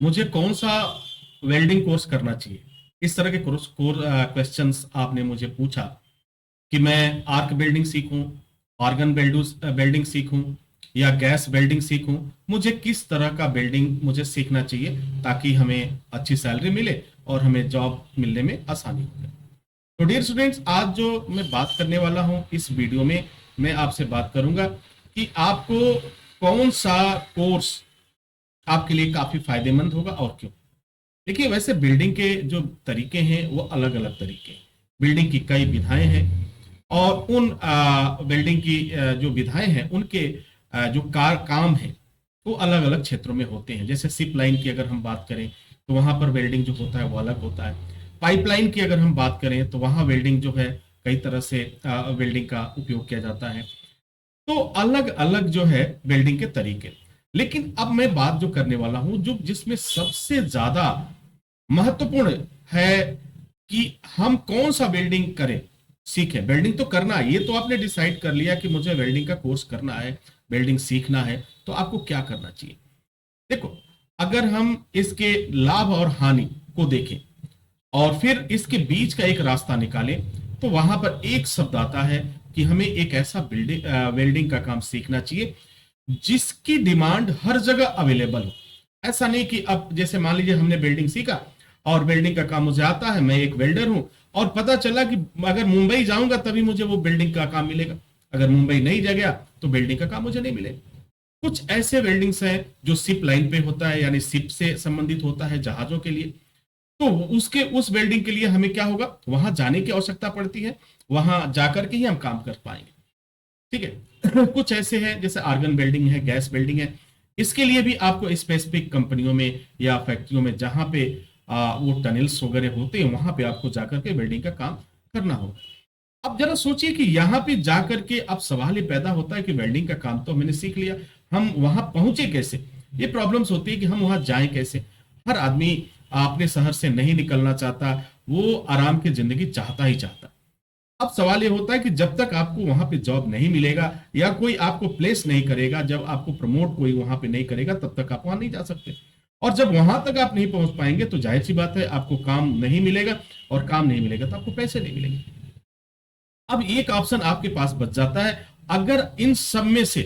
मुझे कौन सा वेल्डिंग कोर्स करना चाहिए। इस तरह के कोर्स क्वेश्चंस आपने मुझे पूछा कि मैं आर्क वेल्डिंग सीखूं, ऑर्गन वेल्डिंग सीखूं या गैस वेल्डिंग सीखूं। मुझे किस तरह का वेल्डिंग मुझे सीखना चाहिए ताकि हमें अच्छी सैलरी मिले और हमें जॉब मिलने में आसानी हो जाए। तो डियर स्टूडेंट्स, आज जो मैं बात करने वाला हूं इस वीडियो में, मैं आपसे बात करूंगा कि आपको कौन सा कोर्स आपके लिए काफी फायदेमंद होगा और क्यों। देखिए, वैसे बिल्डिंग के जो तरीके हैं वो अलग अलग तरीके हैं। बिल्डिंग की कई विधाएं हैं और उन बिल्डिंग की जो विधाएं हैं उनके जो काम है वो अलग अलग क्षेत्रों में होते हैं। जैसे सिप लाइन की अगर हम बात करें तो वहां पर वेल्डिंग जो होता है वो अलग होता है। पाइपलाइन की अगर हम बात करें तो वहां वेल्डिंग जो है कई तरह से वेल्डिंग का उपयोग किया जाता है। तो अलग अलग जो है वेल्डिंग के तरीके। लेकिन अब मैं बात जो करने वाला हूं जो जिसमें सबसे ज्यादा महत्वपूर्ण है कि हम कौन सा वेल्डिंग करें, सीखें। वेल्डिंग तो करना है, ये तो आपने डिसाइड कर लिया कि मुझे वेल्डिंग का कोर्स करना है, वेल्डिंग सीखना है, तो आपको क्या करना चाहिए। देखो, अगर हम इसके लाभ और हानि को देखें और फिर इसके बीच का एक रास्ता निकालें तो वहां पर एक शब्द आता है कि हमें एक ऐसा बिल्डिंग वेल्डिंग का काम सीखना चाहिए जिसकी डिमांड हर जगह अवेलेबल हो। ऐसा नहीं कि अब जैसे मान लीजिए हमने वेल्डिंग सीखा और वेल्डिंग का काम मुझे आता है, मैं एक वेल्डर हूं, और पता चला कि अगर मुंबई जाऊंगा तभी मुझे वो बिल्डिंग का काम मिलेगा, अगर मुंबई नहीं जा गया तो बिल्डिंग का काम मुझे नहीं मिलेगा। कुछ ऐसे वेल्डिंग्स हैं जो शिप लाइन पे होता है, यानी शिप से संबंधित होता है, जहाजों के लिए। तो उसके उस वेल्डिंग के लिए हमें क्या होगा, वहां जाने की आवश्यकता पड़ती है, वहां जाकर के ही हम काम कर पाएंगे। ठीक है। कुछ ऐसे हैं जैसे आर्गन वेल्डिंग है, गैस वेल्डिंग है। इसके लिए भी आपको स्पेसिफिक कंपनियों में या फैक्ट्रियों में जहां पे वो टनल्स वगैरह होते हैं वहां पे आपको जाकर के वेल्डिंग का काम करना होगा। अब जरा सोचिए कि यहाँ पे जाकर के अब सवाल ये पैदा होता है कि वेल्डिंग का काम तो मैंने सीख लिया, हम वहां पहुंचे कैसे। ये प्रॉब्लम्स होती है कि हम वहां जाएं कैसे। हर आदमी अपने शहर से नहीं निकलना चाहता, वो आराम की जिंदगी चाहता ही चाहता। अब सवाल ये होता है कि जब तक आपको वहां पे जॉब नहीं मिलेगा या कोई आपको प्लेस नहीं करेगा, जब आपको प्रमोट कोई वहां पे नहीं करेगा, तब तक आप वहां नहीं जा सकते। और जब वहां तक आप नहीं पहुंच पाएंगे तो जाहिर सी बात है आपको काम नहीं मिलेगा, और काम नहीं मिलेगा तो आपको पैसे नहीं मिलेंगे। अब एक ऑप्शन आपके पास बच जाता है। अगर इन सब में से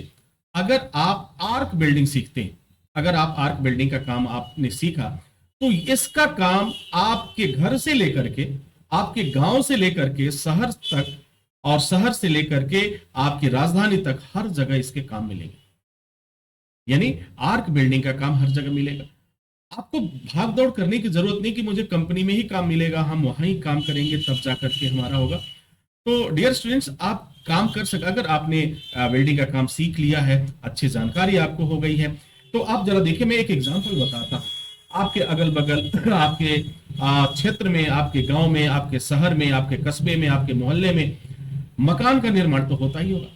अगर आप आर्क बिल्डिंग सीखते हैं, अगर आप आर्क बिल्डिंग का काम आपने सीखा, तो इसका काम आपके घर से लेकर के, आपके गांव से लेकर के शहर तक, और शहर से लेकर के आपकी राजधानी तक, हर जगह इसके काम मिलेंगे। यानी आर्क बिल्डिंग का काम हर जगह मिलेगा। आपको भाग दौड़ करने की जरूरत नहीं कि मुझे कंपनी में ही काम मिलेगा, हम वहां ही काम करेंगे तब जाकर के हमारा होगा। तो डियर स्टूडेंट्स, आप काम कर सक अगर आपने वेल्डिंग का काम सीख लिया है, अच्छी जानकारी आपको हो गई है, तो आप जरा देखिए, मैं एक एग्जांपल बताता हूँ। आपके अगल बगल आपके क्षेत्र में, आपके गांव में, आपके शहर में, आपके कस्बे में, आपके मोहल्ले में मकान का निर्माण तो होता ही होगा।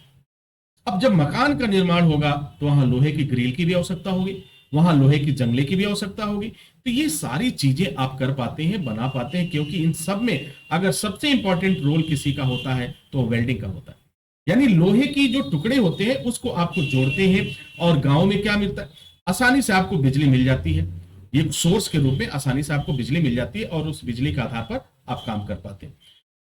अब जब मकान का निर्माण होगा तो वहां लोहे की ग्रिल की भी आवश्यकता होगी, वहां लोहे की जंगले की भी आवश्यकता होगी। तो ये सारी चीजें आप कर पाते हैं, बना पाते हैं, क्योंकि इन सब में अगर सबसे इंपॉर्टेंट रोल किसी का होता है तो वेल्डिंग का होता है। यानी लोहे की जो टुकड़े होते हैं उसको आपको जोड़ते हैं, और गांव में क्या मिलता है, आसानी से आपको बिजली मिल जाती है। ये सोर्स के रूप में आसानी से आपको बिजली मिल जाती है और उस बिजली के आधार पर आप काम कर पाते हैं।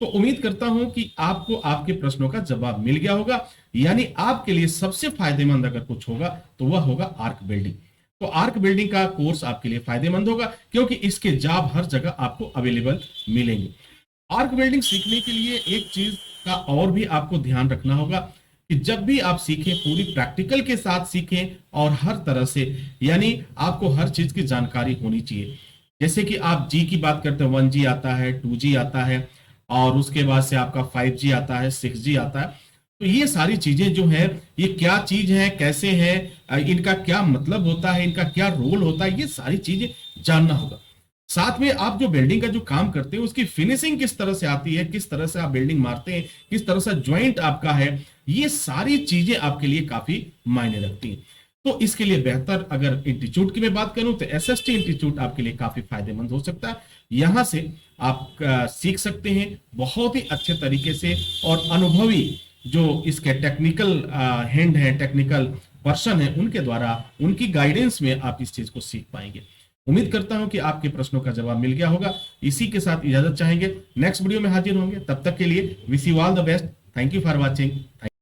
तो उम्मीद करता हूं कि आपको आपके प्रश्नों का जवाब मिल गया होगा। यानी आपके लिए सबसे फायदेमंद अगर कुछ होगा तो वह होगा आर्क बिल्डिंग। तो आर्क बिल्डिंग का कोर्स आपके लिए फायदेमंद होगा क्योंकि इसके जॉब हर जगह आपको अवेलेबल मिलेंगे। आर्क बिल्डिंग सीखने के लिए एक चीज का और भी आपको ध्यान रखना होगा कि जब भी आप सीखें पूरी प्रैक्टिकल के साथ सीखें, और हर तरह से, यानी आपको हर चीज की जानकारी होनी चाहिए। जैसे कि आप जी की बात करते हैं, 1G आता है, 2G आता है, और उसके बाद से आपका 5G आता है, 6G आता है। तो ये सारी चीजें जो है, ये क्या चीज है, कैसे है, इनका क्या मतलब होता है, इनका क्या रोल होता है, ये सारी चीजें जानना होगा। साथ में आप जो बिल्डिंग का जो काम करते हैं उसकी फिनिशिंग किस तरह से आती है, किस तरह से आप बिल्डिंग मारते हैं, किस तरह से ज्वाइंट आपका है, ये सारी चीजें आपके लिए काफी मायने रखती हैं। तो इसके लिए बेहतर अगर इंस्टीट्यूट की मैं बात करूं तो एसएसटी इंस्टीट्यूट आपके लिए काफी फायदेमंद हो सकता है। यहां से आप सीख सकते हैं बहुत ही अच्छे तरीके से, और अनुभवी जो इसके टेक्निकल हैंड है, टेक्निकल पर्सन है, उनके द्वारा, उनकी गाइडेंस में आप इस चीज को सीख पाएंगे। उम्मीद करता हूं कि आपके प्रश्नों का जवाब मिल गया होगा। इसी के साथ इजाजत चाहेंगे, नेक्स्ट वीडियो में हाजिर होंगे। तब तक के लिए wish you all the best. Thank you for watching.